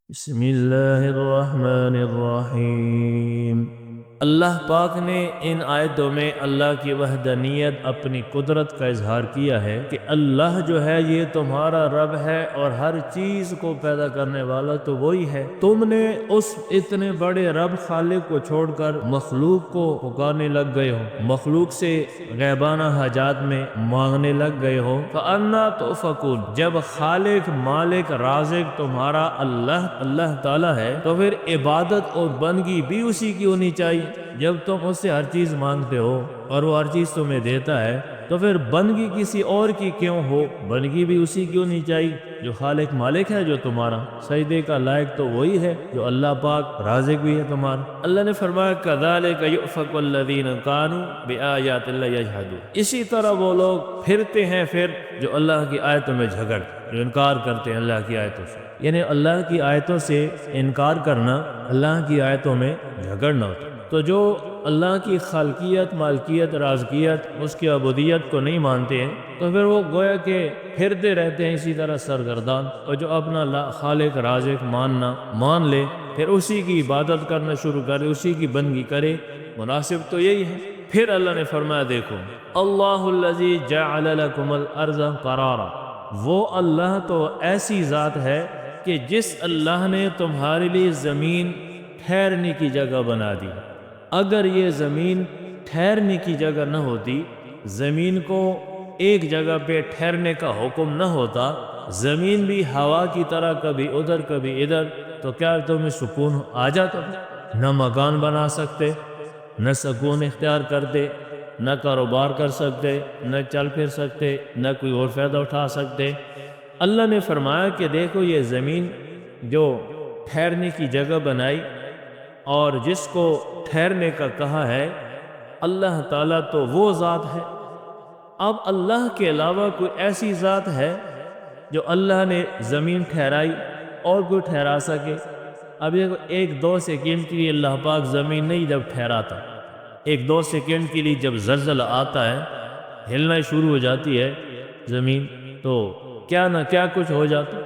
بسم اللہ الرحمن الرحیم۔ اللہ پاک نے ان آیتوں میں اللہ کی وحدانیت، اپنی قدرت کا اظہار کیا ہے کہ اللہ جو ہے یہ تمہارا رب ہے اور ہر چیز کو پیدا کرنے والا تو وہی ہے۔ تم نے اس اتنے بڑے رب خالق کو چھوڑ کر مخلوق کو پکارنے لگ گئے ہو، مخلوق سے غیبانہ حاجات میں مانگنے لگ گئے ہو۔ فَأَنَّا تُؤْفَكُونَ، جب خالق مالک رازق تمہارا اللہ تعالیٰ ہے تو پھر عبادت اور بندگی بھی اسی کی ہونی چاہیے۔ جب تم اس سے ہر چیز مانگتے ہو اور وہ ہر چیز تمہیں دیتا ہے تو پھر بندگی کسی اور کی کیوں ہو؟ بندگی بھی اسی کی ہونی چاہیے جو خالق مالک ہے، جو تمہارا سجدے کا لائق تو وہی ہے، جو اللہ پاک رازق بھی ہے تمہارا۔ اللہ نے فرمایا كَذَلِكَ يُؤْفَكُ الَّذِينَ كَانُوا بِآيَاتِ اللَّهِ يَجْحَدُونَ، اسی طرح وہ لوگ پھرتے ہیں پھر جو اللہ کی آیتوں میں جھگڑ، جو انکار کرتے ہیں اللہ کی آیتوں سے، یعنی اللہ کی آیتوں سے انکار کرنا اللہ کی آیتوں میں جھگڑنا ہوتا ہے۔ تو جو اللہ کی خالقیت، مالکیت، رازقیت، اس کی عبودیت کو نہیں مانتے ہیں تو پھر وہ گویا کہ پھرتے رہتے ہیں اسی طرح سرگردان، اور جو اپنا خالق رازق مان لے پھر اسی کی عبادت کرنا شروع کرے، اسی کی بندگی کرے، مناسب تو یہی ہے۔ پھر اللہ نے فرمایا دیکھو اللہ الذی جعل لکم الارض قرارا، وہ اللہ تو ایسی ذات ہے کہ جس اللہ نے تمہارے لیے زمین ٹھہرنے کی جگہ بنا دی۔ اگر یہ زمین ٹھہرنے کی جگہ نہ ہوتی، زمین کو ایک جگہ پہ ٹھہرنے کا حکم نہ ہوتا، زمین بھی ہوا کی طرح کبھی ادھر کبھی ادھر، تو کیا تمہیں سکون آ جاتا؟ نہ مکان بنا سکتے، نہ سکون اختیار کرتے، نہ کاروبار کر سکتے، نہ چل پھر سکتے، نہ کوئی اور فائدہ اٹھا سکتے۔ اللہ نے فرمایا کہ دیکھو یہ زمین جو ٹھہرنے کی جگہ بنائی اور جس کو ٹھہرنے کا کہا ہے، اللہ تعالیٰ تو وہ ذات ہے۔ اب اللہ کے علاوہ کوئی ایسی ذات ہے جو اللہ نے زمین ٹھہرائی اور کوئی ٹھہرا سکے؟ اب ایک دو سیکنڈ کے لیے اللہ پاک زمین نہیں جب ٹھہراتا، ایک دو سیکنڈ کے لیے جب زلزلہ آتا ہے، ہلنا شروع ہو جاتی ہے زمین، تو کیا نہ کیا کچھ ہو جاتا۔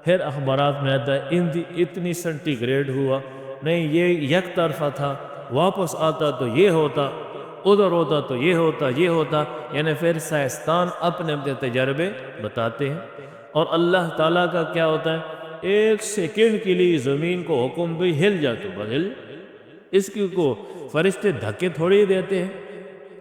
پھر اخبارات میں آتا ہے اتنی سینٹی گریڈ ہوا، نہیں یہ یک طرفہ تھا، واپس آتا تو یہ ہوتا، ادھر ہوتا تو یہ ہوتا، یعنی پھر سائنسدان اپنے تجربے بتاتے ہیں۔ اور اللہ تعالیٰ کا کیا ہوتا ہے، ایک سیکنڈ کے لیے زمین کو حکم بھی ہل جاتے، بس ہل، اس کی کو فرشتے دھکے تھوڑی دیتے ہیں،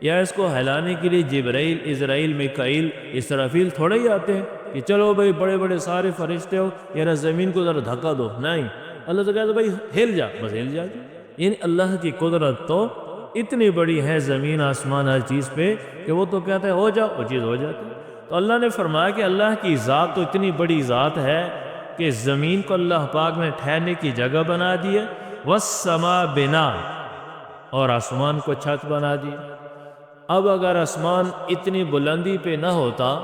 یا اس کو ہلانے کے لیے جبرائیل، اسرائیل، میکائیل، اسرافیل تھوڑے ہی آتے ہیں کہ چلو بھائی بڑے بڑے سارے فرشتے ہو یار زمین کو ذرا دھکا دو، نہیں، اللہ تو کہتا بھائی ہل جا، بس ہل جاتی۔ یعنی اللہ کی قدرت تو اتنی بڑی ہے زمین آسمان ہر چیز پہ کہ وہ تو کہتا ہے ہو جا، وہ چیز ہو جاتی۔ تو اللہ نے فرمایا کہ اللہ کی ذات تو اتنی بڑی ذات ہے کہ زمین کو اللہ پاک نے ٹھہرنے کی جگہ بنا دی ہے، والسماء بنا، اور آسمان کو چھت بنا دی۔ اب اگر آسمان اتنی بلندی پہ نہ ہوتا،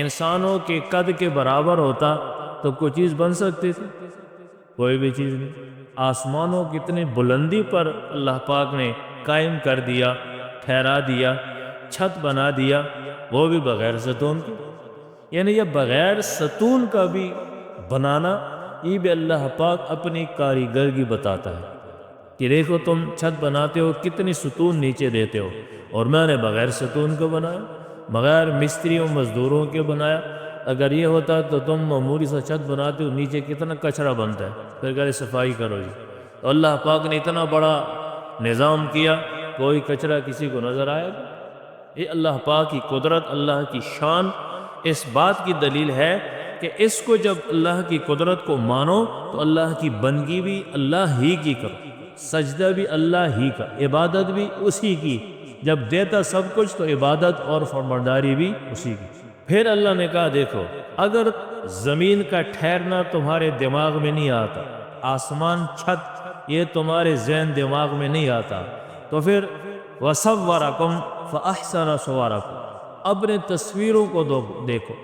انسانوں کے قد کے برابر ہوتا تو کوئی چیز بن سکتی تھی؟ کوئی بھی چیز نہیں۔ آسمانوں کی اتنی بلندی پر اللہ پاک نے قائم کر دیا، ٹھہرا دیا، چھت بنا دیا، وہ بھی بغیر ستون کے۔ یعنی یہ بغیر ستون کا بھی بنانا، یہ بھی اللہ پاک اپنی کاریگری بتاتا ہے کہ دیکھو تم چھت بناتے ہو کتنی ستون نیچے دیتے ہو، اور میں نے بغیر ستون کو بنایا، بغیر مستریوں مزدوروں کے بنایا۔ اگر یہ ہوتا تو تم معمولی سا چھت بناتے ہو، نیچے کتنا کچرا بنتا ہے، پھر کہتے صفائی کرو جی۔ تو اللہ پاک نے اتنا بڑا نظام کیا، کوئی کچرا کسی کو نظر آئے گا؟ یہ اللہ پاک کی قدرت، اللہ کی شان اس بات کی دلیل ہے کہ اس کو جب اللہ کی قدرت کو مانو تو اللہ کی بندگی بھی اللہ ہی کی کرو، سجدہ بھی اللہ ہی کا، عبادت بھی اسی کی، جب دیتا سب کچھ تو عبادت اور فرمانبرداری بھی اسی کی۔ پھر اللہ نے کہا دیکھو اگر زمین کا ٹھہرنا تمہارے دماغ میں نہیں آتا، آسمان، چھت، یہ تمہارے ذہن دماغ میں نہیں آتا، تو پھر وَصَوَّرَكُمْ فَأَحْسَنَ صُوَرَكُمْ، اپنے تصویروں کو دیکھو،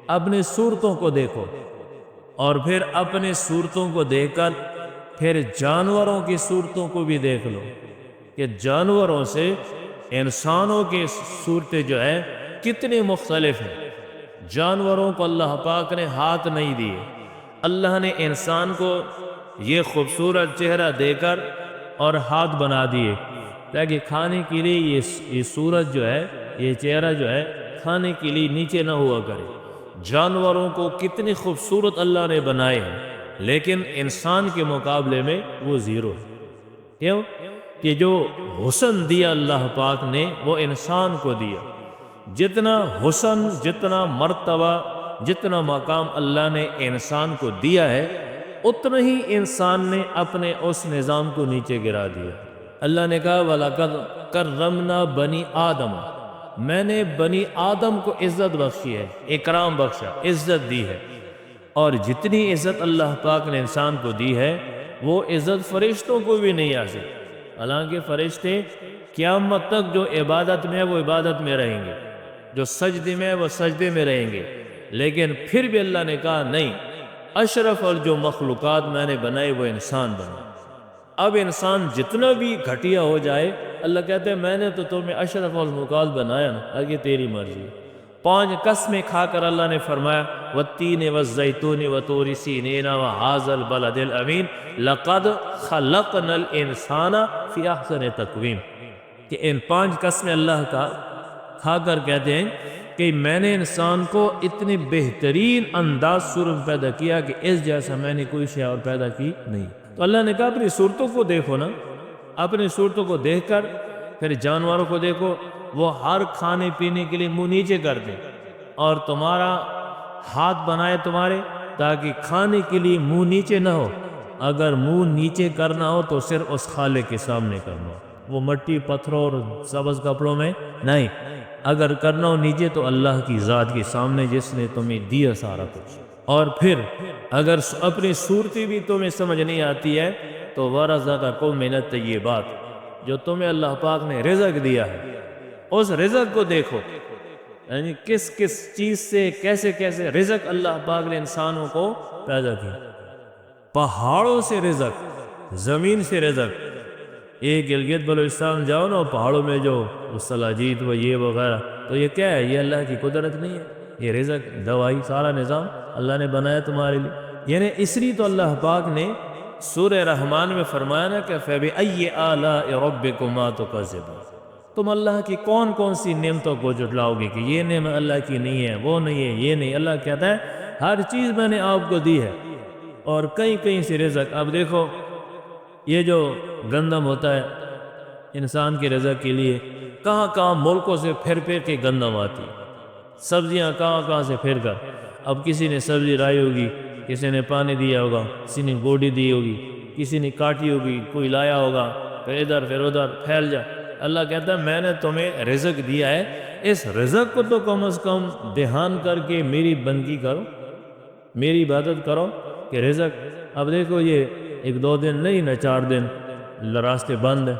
اپنے صورتوں کو دیکھو، اور پھر اپنے صورتوں کو دیکھ کر پھر جانوروں کی صورتوں کو بھی دیکھ لو کہ جانوروں سے انسانوں کی صورتیں جو ہے کتنی مختلف ہیں۔ جانوروں کو اللہ پاک نے ہاتھ نہیں دیے، اللہ نے انسان کو یہ خوبصورت چہرہ دے کر اور ہاتھ بنا دیے تاکہ کھانے کے لیے یہ صورت جو ہے، یہ چہرہ جو ہے کھانے کے لیے نیچے نہ ہوا کرے۔ جانوروں کو کتنی خوبصورت اللہ نے بنائے ہیں، لیکن انسان کے مقابلے میں وہ زیرو ہے۔ کیوں کہ جو حسن دیا اللہ پاک نے وہ انسان کو دیا۔ جتنا حسن، جتنا مرتبہ، جتنا مقام اللہ نے انسان کو دیا ہے، اتنا ہی انسان نے اپنے اس نظام کو نیچے گرا دیا۔ اللہ نے کہا وَلَقَدْ كَرَّمْنَا بَنِي آدَمَ، میں نے بنی آدم کو عزت بخشی ہے، اکرام بخشا، عزت دی ہے۔ اور جتنی عزت اللہ پاک نے انسان کو دی ہے وہ عزت فرشتوں کو بھی نہیں حاصل۔ حالانکہ فرشتے قیامت تک جو عبادت میں ہے وہ عبادت میں رہیں گے، جو سجدے میں ہے وہ سجدے میں رہیں گے، لیکن پھر بھی اللہ نے کہا نہیں، اشرف اور جو مخلوقات میں نے بنائے وہ انسان بنا۔ اب انسان جتنا بھی گھٹیا ہو جائے، اللہ کہتے ہیں میں نے تو تمہیں اشرف المخلوقات بنایا نا، آگے تیری مرضی۔ 5 قسمیں کھا کر اللہ نے فرمایا والتین والزیتون وطور سینین وہذا البلد الامین لقد خلقنا الانسان فی احسن تقویم، کہ ان 5 قسمیں اللہ کا کھا کر کہتے ہیں کہ میں نے انسان کو اتنے بہترین انداز صورت پیدا کیا کہ اس جیسا میں نے کوئی شے اور پیدا کی نہیں۔ تو اللہ نے کہا اپنی صورتوں کو دیکھو نا، اپنی صورتوں کو دیکھ کر پھر جانوروں کو دیکھو، وہ ہر کھانے پینے کے لیے منہ نیچے کر دیں، اور تمہارا ہاتھ بنائے تمہارے تاکہ کھانے کے لیے منہ نیچے نہ ہو۔ اگر منہ نیچے کرنا ہو تو صرف اس خالق کے سامنے کرنا ہو، وہ مٹی پتھروں اور سبز کپڑوں میں نہیں۔ اگر کرنا ہو نیچے تو اللہ کی ذات کے سامنے جس نے تمہیں دیا سارا کچھ۔ اور پھر اگر اپنی صورتی بھی تمہیں سمجھ نہیں آتی ہے تو وَرَزَقَكُم مِّنَ الطَّيِّبَاتِ، جو تمہیں اللہ پاک نے رزق دیا ہے اس رزق کو دیکھو، یعنی کس کس چیز سے کیسے کیسے رزق اللہ پاک نے انسانوں کو پیدا کیا۔ پہاڑوں سے رزق، زمین سے رزق۔ ایک گلگت بلوچستان جاؤ نا، پہاڑوں میں جو سلاجید و یہ وغیرہ، تو یہ کیا ہے؟ یہ اللہ کی قدرت نہیں ہے، یہ رزق، دوائی، سارا نظام اللہ نے بنایا تمہارے لیے۔ یعنی اس لیے تو اللہ پاک نے سورہ رحمان میں فرمایا نا کہ فَبِأَيِّ آلَاءِ رَبِّكُمَا تُكَذِّبَانِ، تم اللہ کی کون کون سی نعمتوں کو جھٹلاؤ گے کہ یہ نعمت اللہ کی نہیں ہے، وہ نہیں ہے، یہ نہیں۔ اللہ کہتا ہے ہر چیز میں نے آپ کو دی ہے، اور کئی کئی سے رزق۔ اب دیکھو یہ جو گندم ہوتا ہے انسان کے رزق کے لیے، کہاں کہاں ملکوں سے پھر پھر کے گندم آتی ہے، سبزیاں کہاں کہاں سے پھر کر۔ اب کسی نے سبزی لائی ہوگی، کسی نے پانی دیا ہوگا، کسی نے گوڈی دی ہوگی، کسی نے کاٹی ہوگی، کوئی لایا ہوگا، پھر ادھر پھر ادھر پھیل جا۔ اللہ کہتا ہے میں نے تمہیں رزق دیا ہے، اس رزق کو تو کم از کم دھیان کر کے میری بندگی کرو، میری عبادت کرو کہ رزق۔ اب دیکھو یہ 1-2 دن نہیں نا، 4 دن راستے بند ہیں،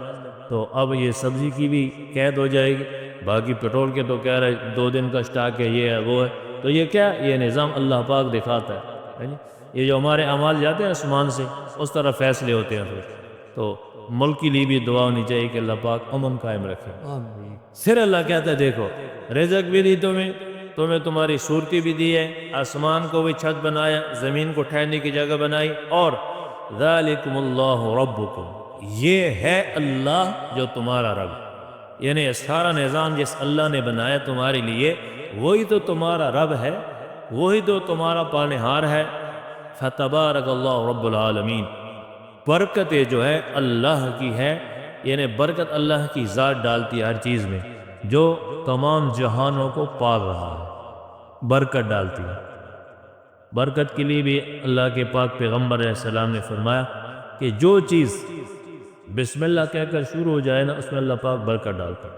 تو اب یہ سبزی کی بھی قید ہو جائے گی، باقی پیٹرول کے تو کہہ رہے 2 دن کا سٹاک ہے، یہ ہے وہ ہے۔ تو یہ کیا؟ یہ نظام اللہ پاک دکھاتا ہے۔ یہ جو ہمارے اعمال جاتے ہیں آسمان سے، اس طرح فیصلے ہوتے ہیں۔ پھر تو ملک کے لیے بھی دعا ہونی چاہیے کہ اللہ پاک امن قائم رکھے۔ پھر اللہ کہتا ہے دیکھو رزق بھی دی تمہیں تمہاری صورتی بھی دی ہے، آسمان کو بھی چھت بنایا، زمین کو ٹھہرنے کی جگہ بنائی، اور ذالکم اللہ ربکم، یہ ہے اللہ جو تمہارا رب، یعنی سارا نظام جس اللہ نے بنایا تمہارے لیے وہی تو تمہارا رب ہے، وہی تو تمہارا پالنہار ہے۔ فتبارک اللہ رب العالمین، برکت جو ہے اللہ کی ہے، یعنی برکت اللہ کی ذات ڈالتی ہے ہر چیز میں، جو تمام جہانوں کو پال رہا ہے، برکت ڈالتی ہے۔ برکت کے لیے بھی اللہ کے پاک پیغمبر علیہ السلام نے فرمایا کہ جو چیز بسم اللہ کہہ کر شروع ہو جائے نا اس میں اللہ پاک برکت ڈالتا ہے،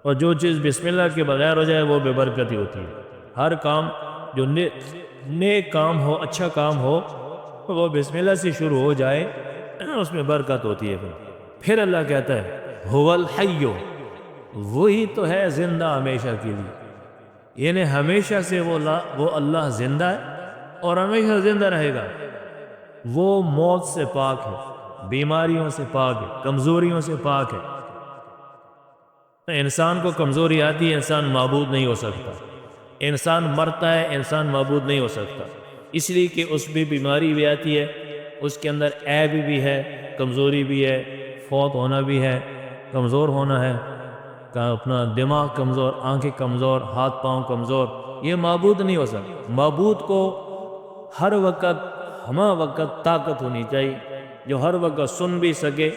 اور جو چیز بسم اللہ کے بغیر ہو جائے وہ بے برکت ہی ہوتی ہے۔ ہر کام جو نیک کام ہو، اچھا کام ہو، وہ بسم اللہ سے شروع ہو جائے اس میں برکت ہوتی ہے۔ پھر اللہ کہتا ہے هو الحی، وہی تو ہے زندہ ہمیشہ کے لیے، یعنی ہمیشہ سے وہ اللہ زندہ ہے اور ہمیشہ زندہ رہے گا۔ وہ موت سے پاک ہے، بیماریوں سے پاک ہے، کمزوریوں سے پاک ہے۔ انسان کو کمزوری آتی ہے، انسان معبود نہیں ہو سکتا، انسان مرتا ہے، انسان معبود نہیں ہو سکتا۔ اس لیے کہ اس میں بیماری بھی آتی ہے، اس کے اندر عیب بھی ہے، کمزوری بھی ہے، فوت ہونا بھی ہے، کمزور ہونا ہے، اپنا دماغ کمزور، آنکھیں کمزور، ہاتھ پاؤں کمزور، یہ معبود نہیں ہو سکتا۔ معبود کو ہر وقت ہمہ وقت طاقت ہونی چاہیے، جو ہر وقت سن بھی سکے،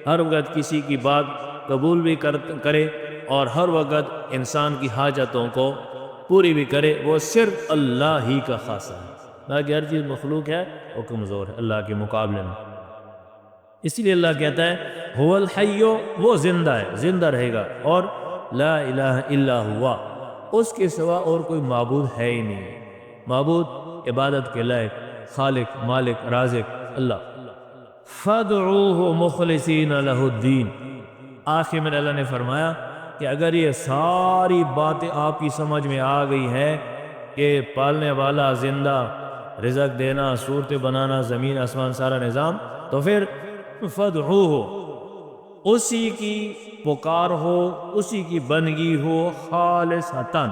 ہر وقت کسی کی بات قبول بھی کرے، اور ہر وقت انسان کی حاجتوں کو پوری بھی کرے۔ وہ صرف اللہ ہی کا خاصہ ہے، باقی ہر چیز مخلوق ہے وہ کمزور ہے اللہ کے مقابلے میں۔ اس لیے اللہ کہتا ہے هو الحی، وہ زندہ ہے، زندہ رہے گا، اور لا الہ الا ہوا، اس کے سوا اور کوئی معبود ہے ہی نہیں۔ معبود عبادت کے لائق، خالق، مالک، رازق اللہ۔ فَادْعُوهُ مُخْلِصِينَ لَهُ الدِّينَ، آخر میں اللہ نے فرمایا کہ اگر یہ ساری باتیں آپ کی سمجھ میں آ گئی ہے کہ پالنے والا، زندہ، رزق دینا، صورتیں بنانا، زمین آسمان سارا نظام، تو پھر فَادْعُوهُ، اسی کی پکار ہو، اسی کی بندگی ہو، خالصتاً،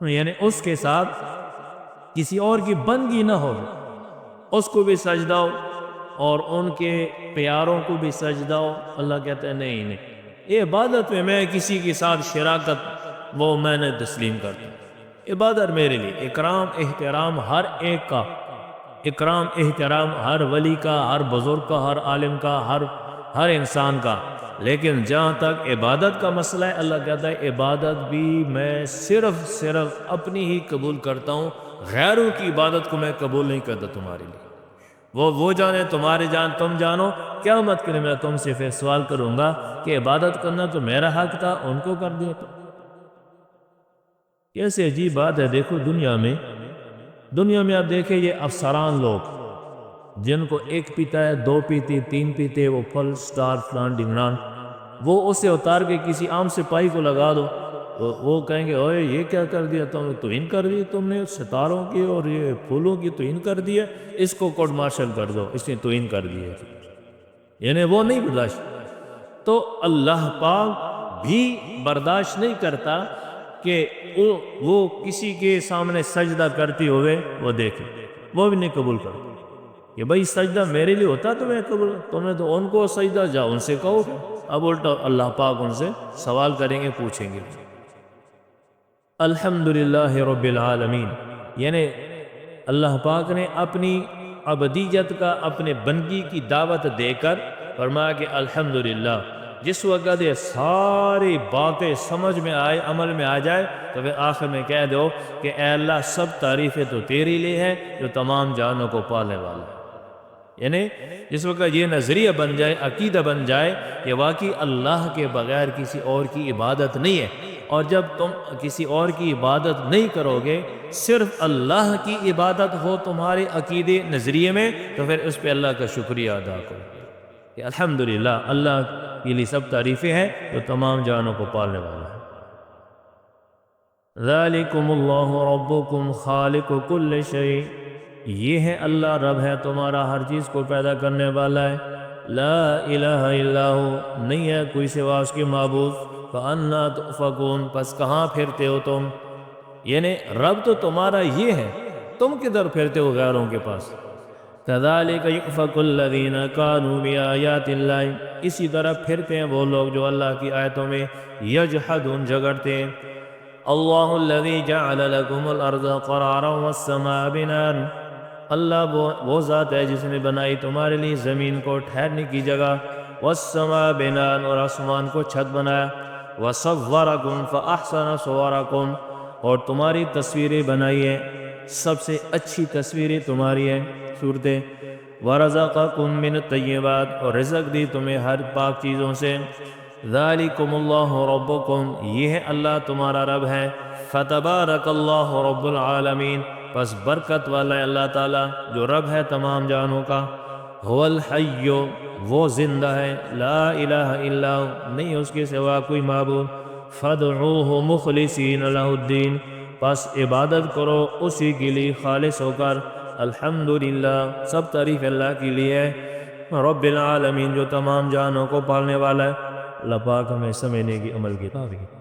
یعنی اس کے ساتھ کسی اور کی بندگی نہ ہو، اس کو بھی سجدہ ہو اور ان کے پیاروں کو بھی سجدہ ہو۔ اللہ کہتا ہے نہیں نہیں، یہ عبادت میں کسی کے ساتھ شراکت وہ میں نے تسلیم کرتا ہوں۔ عبادت میرے لیے اکرام احترام ہر ایک کا، اکرام احترام ہر ولی کا، ہر بزرگ کا، ہر عالم کا، ہر انسان کا، لیکن جہاں تک عبادت کا مسئلہ ہے اللہ کہتا ہے عبادت بھی میں صرف اپنی ہی قبول کرتا ہوں، غیروں کی عبادت کو میں قبول نہیں کرتا تمہارے لیے۔ وہ جانے تمہاری جان تم جانو، قیامت کے لیے میں تم سے پھر سوال کروں گا کہ عبادت کرنا تو میرا حق تھا، ان کو کر دیا تو۔ کیسے عجیب بات ہے، دیکھو دنیا میں آپ دیکھیں یہ افسران لوگ جن کو ایک پیتا ہے، دو پیتے، تین پیتے، وہ پھل سٹار فلان ڈنگران، وہ اسے اتار کے کسی عام سپاہی کو لگا دو، وہ کہیں گے اوے یہ کیا کر دیا تم نے، توہین کر دی تم نے ستاروں کی اور یہ پھولوں کی توہین کر دی ہے، اس کو کورٹ مارشل کر دو، اس نے توہین کر دی ہے، یعنی وہ نہیں برداشت۔ تو اللہ پاک بھی برداشت نہیں کرتا کہ وہ کسی کے سامنے سجدہ کرتی ہوئے وہ دیکھے، وہ بھی نہیں قبول کرتا کہ بھائی سجدہ میرے لیے ہوتا تو میں قبول، تم نے تو ان کو سجدہ جا ان سے کہو۔ اب الٹا اللہ پاک ان سے سوال کریں گے، پوچھیں گے۔ الحمدللہ رب العالمین، یعنی اللہ پاک نے اپنی عبدیت کا، اپنے بندگی کی دعوت دے کر فرمایا کہ الحمدللہ۔ جس وقت یہ ساری باتیں سمجھ میں آئے، عمل میں آ جائے، تو پھر آخر میں کہہ دو کہ اے اللہ سب تعریفیں تو تیری لیے ہے جو تمام جانوں کو پالنے والا ہے۔ یعنی جس وقت یہ نظریہ بن جائے، عقیدہ بن جائے کہ واقعی اللہ کے بغیر کسی اور کی عبادت نہیں ہے، اور جب تم کسی اور کی عبادت نہیں کرو گے، صرف اللہ کی عبادت ہو تمہارے عقیدے نظریے میں، تو پھر اس پہ اللہ کا شکریہ ادا کرو کہ الحمدللہ اللہ کے لیے سب تعریفیں ہیں جو تمام جانوں کو پالنے والا ہے۔ ذالکم اللہ ربکم خالق کل شیء، یہ ہے اللہ رب ہے تمہارا، ہر چیز کو پیدا کرنے والا ہے۔ لا الہ الا ہو، نہیں ہے کوئی سوا اس کے معبود۔ فَأَنَّا تُؤْفَكُونَ، پس کہاں پھرتے ہو تم؟ یعنی رب تو تمہارا یہ ہے، تم کدھر پھرتے ہو غیروں کے پاس؟ كَذَلِكَ يُؤْفَكُ الَّذِينَ كَانُوا بِآيَاتِ اللَّهِ، اسی طرح پھرتے ہیں وہ لوگ جو اللہ کی آیتوں میں یجحدون، جھگڑتے ہیں۔ اللہ الذی جعل لکم الارض قرارا والسماء بناء، اللہ وہ ذات ہے جس نے بنائی تمہارے لیے زمین کو ٹھہرنے کی جگہ، والسماء بناء، اور آسمان کو چھت بنایا، وصورکم فاحسن صورکم، اور تمہاری تصویریں بنائی ہیں، سب سے اچھی تصویریں تمہاری ہیں صورتیں، ورزقکم من الطیبات، اور رزق دی تمہیں ہر پاک چیزوں سے۔ ذالکم اللہ ربکم، یہ ہے اللہ تمہارا رب ہے۔ فتبارک اللہ رب العالمین، پس برکت والا ہے اللہ تعالیٰ جو رب ہے تمام جانوں کا۔ هو الحی، وہ زندہ ہے، لا الہ الا ہو، نہیں اس کے سوا کوئی معبود۔ فادعوہ مخلصین لہ الدین، پس عبادت کرو اسی کے لیے خالص ہو کر۔ الحمدللہ، سب تعریف اللہ کے لیے ہے، رب العالمین جو تمام جانوں کو پالنے والا ہے۔ اللہ پاک ہمیں سمجھنے کی عمل کی توفیق۔